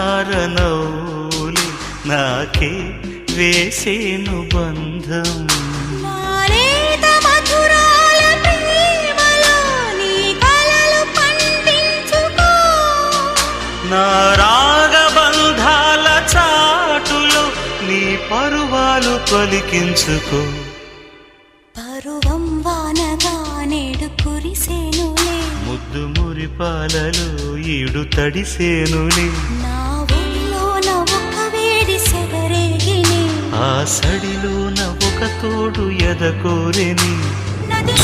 నారనౌలి నాకే వేసేను బంధం నా రాగబంధాల చాటులో నీ పరువాలు పలికించుకో పరువం వానగా నేడు కురిసేనులే ముద్దు మురిపాలలో ఈడు తడిసేనులే నా ఒళ్ళోన ఒక వేడి సెగరేగిని ఆ సడిలోన ఒక తోడు ఎదకోరెని నది